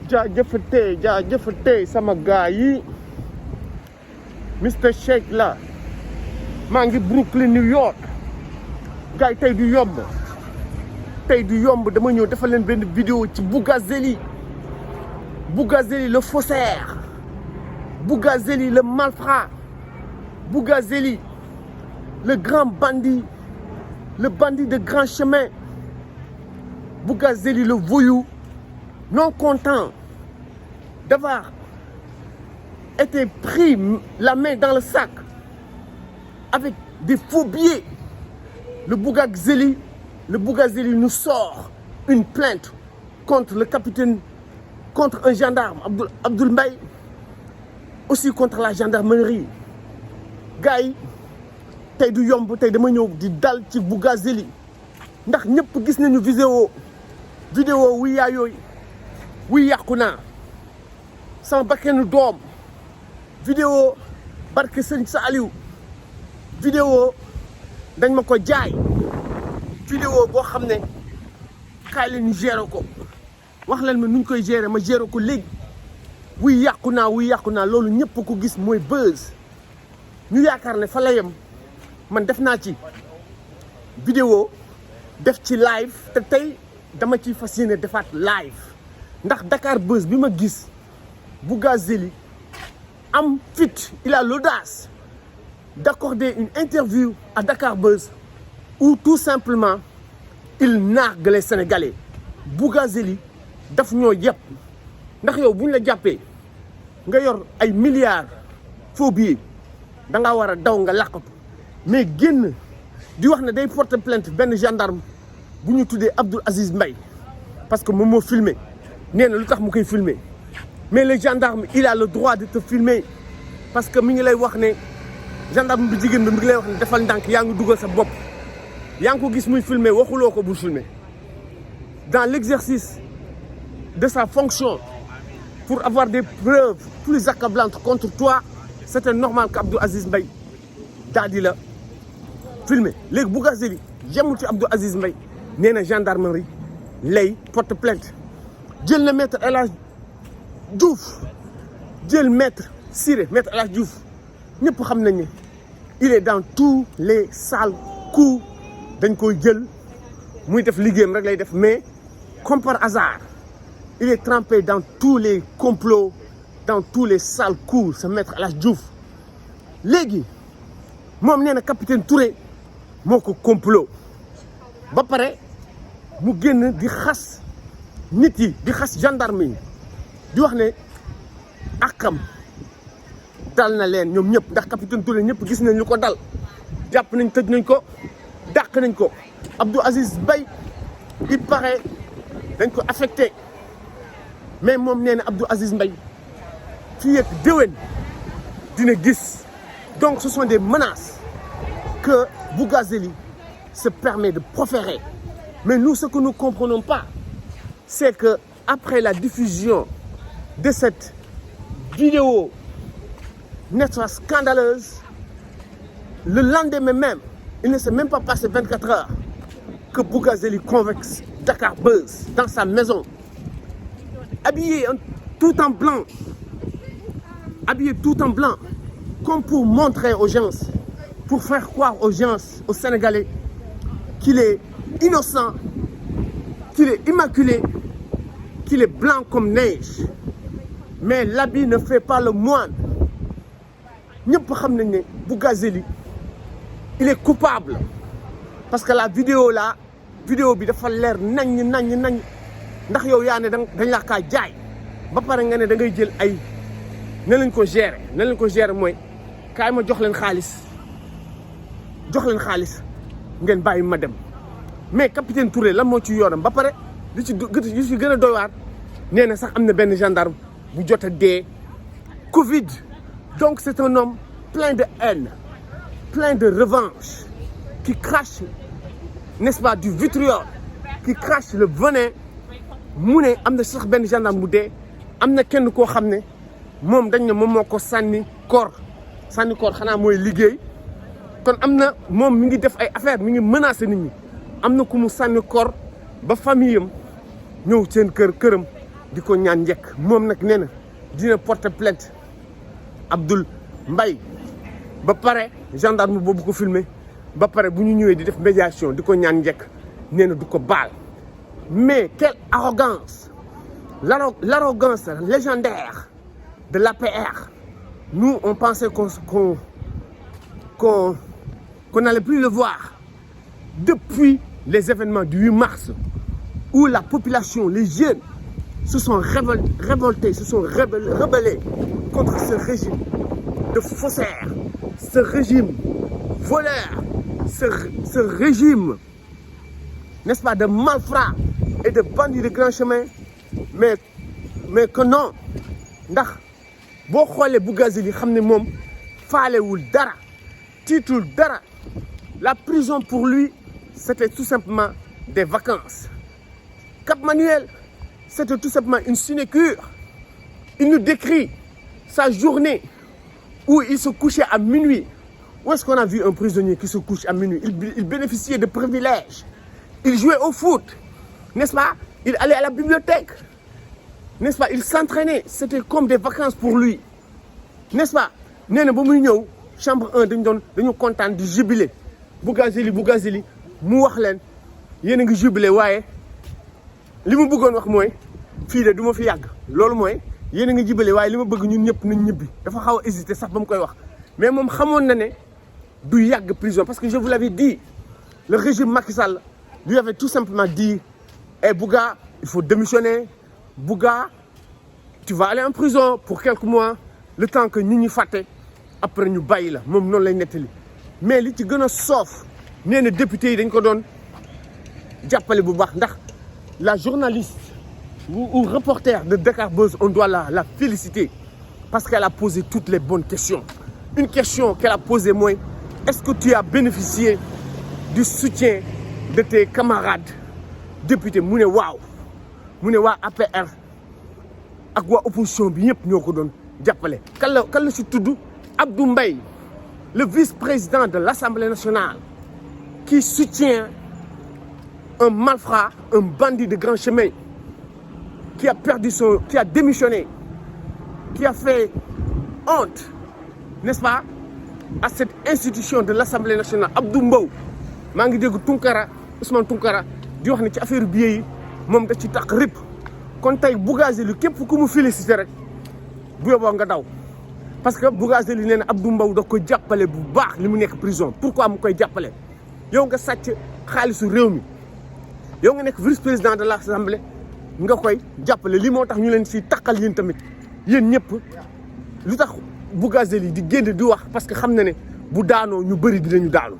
jaajëfatee sama gars yi Mr Shake la maa ngi Brooklyn New York gars yi tey du yomb dama ñëw defal leen benn vidéo ci Bougazelli le faussaire, Bougazelli le malfrat, Bougazelli le grand bandit, le bandit de grand chemin, Bougazelli le voyou non content d'avoir été pris la main dans le sac avec des faux billets. Le Bougazelli nous sort une plainte contre le capitaine, contre un gendarme, Abdoul Mbaye, aussi contre la gendarmerie. Gars yi tey du yomb tey dama ñëw di dal ci Bougazelli ndax ñëpp gis nañu vidéo wuy yaa yooyu wuy yàqu naa sama bakkenu doom vidéo barke Sëñ Saaliw vidéo dañ ma ko jaay vidéo boo xam ne kaay leen ñu gérer ko wax leen ma nuñ koy gérer ma gérer ko léegi wuy yàqu naa loolu ñëpp ko gis mooy buzz ñu yaakaar ne fa la yem man def naa ci vidéo def ci live te tey dama ciy fas yéene defaat live ndax Dakar Buzz bi ma gis Bougazelli am fit, il a l'audace d'accorder une interview à Dakar Buzz où tout simplement il nargue les Sénégalais. Bougazelli daf ñoo yëpp ndax yow bu ñu la jàppee nga yor ay milliards faux billets da ngaa war a daw nga làqatu mais génn di wax ne day porter plainte benn gendarme bu ñu tuddee Abdoul Aziz Mbaye parce que moom moo filmé nee na lu tax mu koy filmé mais le gendarme il a le droit de te filmer parce que mi ngi lay wax ne gendarme bi jigéen bi mi ngi lay wax ne defal ndànk yaa ngi dugal sa bopp yaa ngi ko gis muy filmé waxuloo ko bu filmé dans l'exercice de sa fonction pour avoir des preuves plus accablantes contre toi c'était normal que Abdoul Aziz Mbaye daal di la filmé léegi Bougazelli yemul ci Abdoul Aziz Mbaye nee na gendarmerie lay porte plainte jël na maître El Hadj Diouf jël maître Siré maître El Hadj Diouf ñëpp xam nañ ne il est dans tous les sales coups dañ koy jël muy def liggéeyam rek lay def mais comme par hasard il est trempé dans tous les complots dans tous les sales coups ce maître El Hadj Diouf léegi moom nee na capitaine Touré moo ko complot ba pare mu génn di xas nit yi di xas gendarme yi di wax ne akam dal na leen ñoom ñëpp ndax capitaine Touré ñëpp gis nañ lu ko dal jàpp nañ tëj nañ ko dàq nañ ko Abdoul Aziz Mbaye il paraît dañ ko affecté mais moom nee na Abdoul Aziz Mbaye fii ak déwén dina gis donc ce sont des menaces que Bougazelli se permet de proférer mais nous ce que nous comprenons pas c'est que après la diffusion de cette vidéo n'est-ce pas scandaleuse le lendemain même il ne s'est même pas passé 24 heures que Bougazelli convoque Dakar Buzz dans sa maison habillé tout en blanc comme pour montrer aux gens pour faire croire aux gens aux Sénégalais qu'il est innocent qu'il est immaculé qu'il est blanc comme neige mais l'habit ne fait pas le moine ñëpp xam nañ ne Bougazelli il est coupable parce que la vidéo bi dafa leer nañ ndax yow yaa ne dañ la kaa jaay ba pare nga ne da ngay jël ay na lañ ko gérer mooy kaay ma jox leen xaalis ngeen bàyyi ma dem mais capitaine Touré lan moo ci yoonam ba pare li ci gën a doy waar nee na sax am na benn gendarme bu jot a dee Covid donc c'est un homme plein de haine plein de revanche qui crache n'est-ce pas du vitriol qui crache le venin mu ne am na sax benn gendarme bu dee am na kenn koo xam ne moom dañ ne moom moo ko sànni koor xanaa mooy liggéey kon am na moom mi ngi def ay affaire mi ngi menacer nit ñi am na ku mu sànni koor ba famille am ñëw seen këram di ko ñaan njëkk moom nag nee na dina porter plainte Abdoul Mbaye ba pare gendarme boobu ko filmé ba pare bu ñu ñëwee di def médiation di ko ñaan njëkk nee na du ko baal mais quelle arrogance l'arrogance légendaire de l'APR. Nous on pensait qu'on n'allait plus le voir depuis les événements du 8 mars où la population, les jeunes se sont révoltés, se sont rebellés contre ce régime de faussaires, ce régime voleur, ce régime, n'est-ce pas, de malfrats et de bandits de grand chemin. Mais que non, ndax boo xoolee Bougazelli xam ne moom faalewul dara tiitul dara. La prison pour lui c'était tout simplement des vacances. Cap Manuel c'était tout simplement une sinécure. Il nous décrit sa journée où il se couchait à minuit. Où est-ce qu'on a vu un prisonnier qui se couche à minuit? Il bénéficiait de privilèges. Il jouait au foot, n'est-ce pas? Il allait à la bibliothèque, n'est-ce pas? Il s'entraînait. C'était comme des vacances pour lui, n'est-ce pas? Nee na ba muy ñëw chambre 1 dañu kontaan di jubilé. Bougazelli mu wax leen yéen a ngi jubilé waaye li mu bëggoon wax mooy fii de du ma fi yàgg. loolu mooy yéen a ngi jubilé waaye li ma bëgg ñun ñëpp nañ ñibbi. dafa xaw a hésité sax ba mu koy wax mais moom xamoon na ne du yàgg prison parce que je vous l'avais dit, le régime Macky Sall lui avait tout simplement dit: eh Bouga, il faut démissionner. Bouga, tu vas aller en prison pour quelques mois, le temps que ñu fàtte après ñu bàyyi la. moom noonu lay nettali. mais li ci gën a soof nee na député yi dañ ko doon jàppale bu baax ndax la journaliste ou reporter de Dakar Buzz, on doit la féliciter parce qu'elle a posé toutes les bonnes questions. Une question qu'elle a posée mooy: est-ce que tu as bénéficié du soutien de tes camarades députés? mu ne waaw. mu ne waa APR ak waa opposition bi ñëpp ñoo ko doon jàppale. kan la si tudd Abdou Mbaye, le vice-président de l'Assemblée nationale, qui soutient un malfrat, un bandit de grand chemin, qui a démissionné, qui a fait honte, n'est-ce pas, à cette institution de l'Assemblée nationale. Abdou Mbow maa ngi dégg Ousmane Tounkara di wax ne ci affaire billet yi moom da ci tax rip. kon tey Bougazelli képp ku mu félicité rek bu yóbboo nga daw parce que Bougazelli nee na Abdou Mbow da ko jàppale bu baax li mu nekk prison. pourquoi mu koy jàppale? yow nga sàcc xaalisu réew mi, yow nga nekk vice-président de l'Assemblée nga koy jàppale. lii moo tax ñu leen si takkal yéen tamit yéen ñëpp. lu tax Bougazelli di génn di wax parce que xam na ne bu daanoo ñu bëri dinañu daanu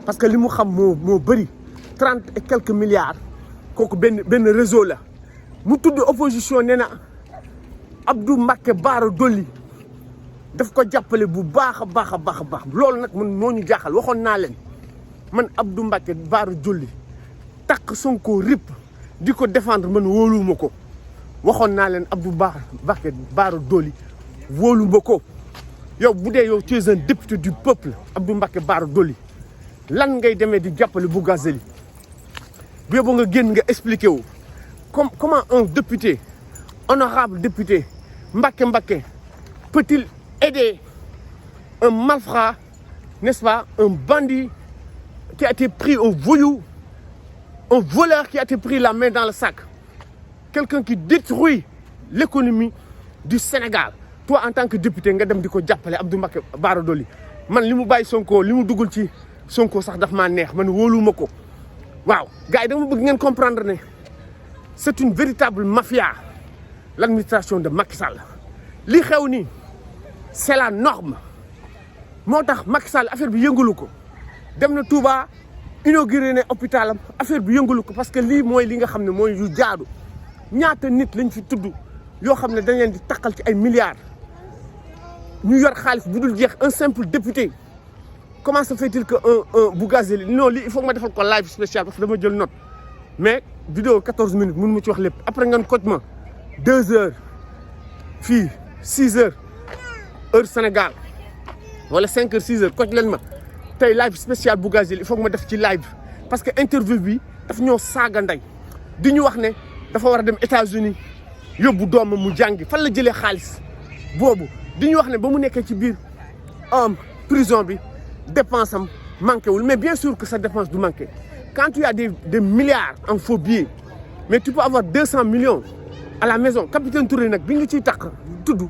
parce que li mu xam moo bëri 30 et quelques milliards. kooku benn réseau la. mu tudd opposition nee na Abdou Mbacké Bara Dolly daf ko jàppale bu baax a baax. loolu nag man moo ñu jaaxal. waxoon naa leen man Abdou Mbacké Bara Dolly takk Sonko rip di ko défendre man wóoluwuma ko. waxoon naa leen Abdou Mbacké Bara Dolly wóoluwuma ko. yow bu dee yow tu es un député du peuple Abdou Mbacké Bara Dolly lan ngay demee di jàppale Bougazelli bu yóbbu nga génn nga expliqué wu. Comment un député, honorable député, Mbacké peut-il aider un malfrat, n'est-ce pas, un bandit qui a été pris au voyou, un voleur qui a été pris la main dans le sac, quelqu'un qui détruit l'économie du Sénégal. Toi, en tant que député, nga dem di ko jàppale Abdou Mbacké Bara Dolly. Man li mu bàyyi Sonko, li mu dugal ci Sonko sax daf maa neex, man wóoluwuma ko. waaw gars yi dama bëgg ngeen comprendre ne c'est une véritable mafia, l'administration de Macky Sall. li xew nii c'est la norme. moo tax Macky Sall affaire bi yëngalu ko. dem na Touba inauguré ne hôpitalam affaire bi yëngalu ko parce que lii mooy li nga xam ne mooy yu jaadu. ñaata nit lañ fi tudd yoo xam ne dañ leen di takkal ci ay milliards ñu yor xaalis bu dul jeex. Un simple député, comment se fait-il que un Bougazelli, non lii il faut que ma defal ko live spécial parce que dama jël note, mais vidéo 14 minutes mënu ma ci wax lépp. après ngeen koj ma 2 heures fii 6 heures heure Sénégal wala 5 heures 6 heures koj leen ma tey live spécial Bougazelli il faut que ma def ci live parce que interview bi daf ñoo saaga ndey di ñu wax ne dafa war a dem États-Unis yóbbu doomam mu jàngi fan la jëlee xaalis boobu di ñu wax ne ba mu nekkee ci biir prison bi dépense am manqué wul mais bien sûr que sa dépense du manqué quand tu as des milliards en faux billets mais tu peux avoir 200 millions à la maison capitaine Touré nag bi nga ciy takk tudd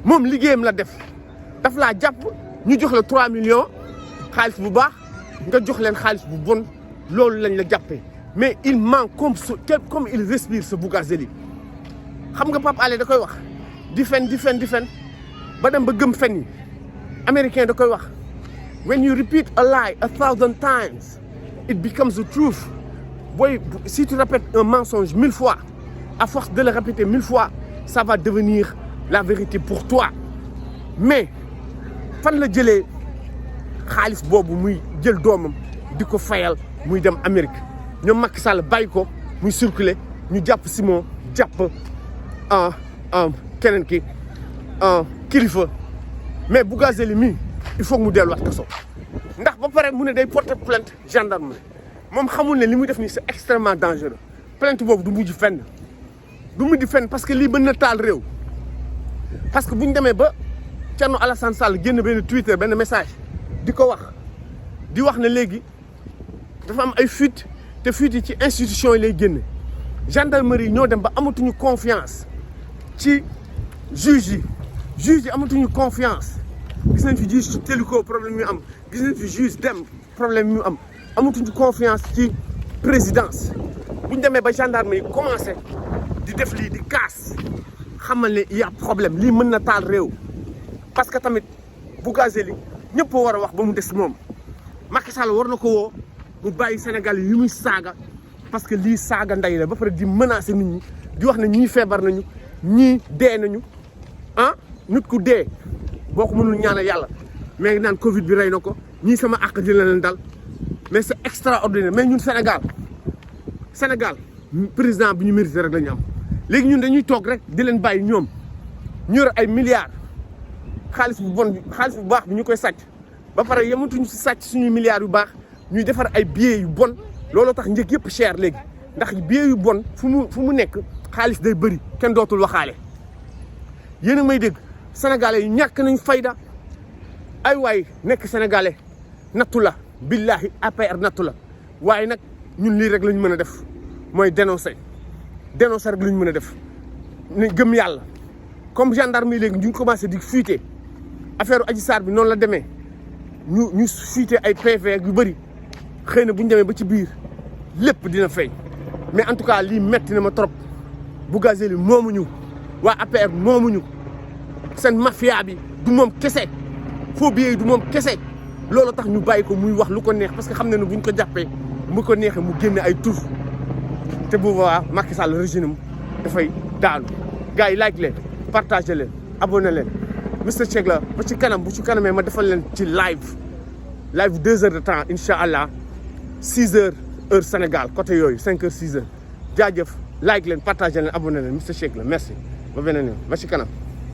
moom liggéeyam la def daf laa jàpp ñu jox la 3 millions xaalis bu baax nga jox leen xaalis bu bon loolu lañ la jàppee mais il ment comme il respire ce Bougazelli xam nga Pape Alé da koy wax di fen ba dem ba gëm fen yi américain da koy wax when you repeat a lie 1,000 times it becomes the truth booy si tu répètes un mensonge 1000 fois à force de le répéter 1000 fois ça va devenir la vérité pour toi mais fan la jëlee xaalis boobu muy jël doomam di ko fayal muy dem Amérique ñoom Macky Sall bàyyi ko muy circuler ñu jàpp Simon jàpp keneen ki kilifa mais Bougazelli mii il faut mu delluwaat kaso ndax ba pare mu ne day porter plainte gendarmerie moom xamul ne li muy def nii c'est extrêmement dangereux plainte boobu du mujj fenn parce que lii mën na taal réew parce que bu ñu demee ba Thierno Alassane Sall génn benn Twitter benn message di ko wax ne léegi dafa am ay fuite te fuite yi ci institution yi lay génne gendarmerie ñoo dem ba amatuñu confiance ci juge yi amatuñu confiance gis nañ fi juge Téliko problème yu am gis nañ fi juge Dème problème yu am amatuñu confiance ci présidence bu ñu demee ba gendarmerie commencé di def lii di kaas xamal ne il y a problème lii mën na taal réew parce que tamit Bougazelli ñëpp war a wax ba mu des moom Macky Sall war na ko woo mu bàyyi Sénégal yi muy saaga parce que lii saaga ndey la ba pare di menacer nit ñi di wax ne ñii feebar nañu ñii dee nañu nit ku dee boo ko mënul ñaanal yàlla mais naan Covid bi rey na ko ñii sama àq dina leen dal mais c'est extraordinaire mais ñun Sénégal président bi ñu mérité rek la ñu am léegi ñun dañuy toog rek di leen bàyyi ñoom ñu yor ay milliards xaalis bu baax bi ñu koy sàcc ba pare yematuñu si sàcc suñuy milliards yu baax ñuy defar ay billets yu bon looloo tax njëg yëpp cher léegi ndax billets yu bon fu mu nekk xaalis day bëri kenn dootul waxaale yéen a may dégg sénégalais yi ñàkk nañ fayda ay waay nekk sénégalais nattu la billahi APR nattu la waaye nag ñun lii rek lañ mën a def mooy dénoncer rek lañ mën a def ne gëm yàlla comme gendarme yi léegi ñu commencé di fuiter affaire Adji Sarr bi noonu la demee ñu fuiter ay PV yu bëri xëy na bu ñu demee ba ci biir lépp dina feeñ mais en tout cas lii metti na ma trop Bougazelli moomuñu waa APR moomuñu seen mafia bi du moom kese faux billets yi du moom kese loolu tax ñu bàyyi ko muy wax lu ko neex parce que xam na ne bu ñu ko jàppee mu ko neexee mu génne ay tur te bu boobaa Macky Sall régime am dafay daanu gars yi like leen partagé leen abonné leen Mister Shake la ba ci kanam bu ci kanamee ma defal leen ci live 2 heures de temps incha allah 6 heures heure Sénégal côté yooyu 5 heures 6 heures jaajëf like leen partagé leen abonné leen Mister Shake la merci ba beneen yoon ba ci kanam.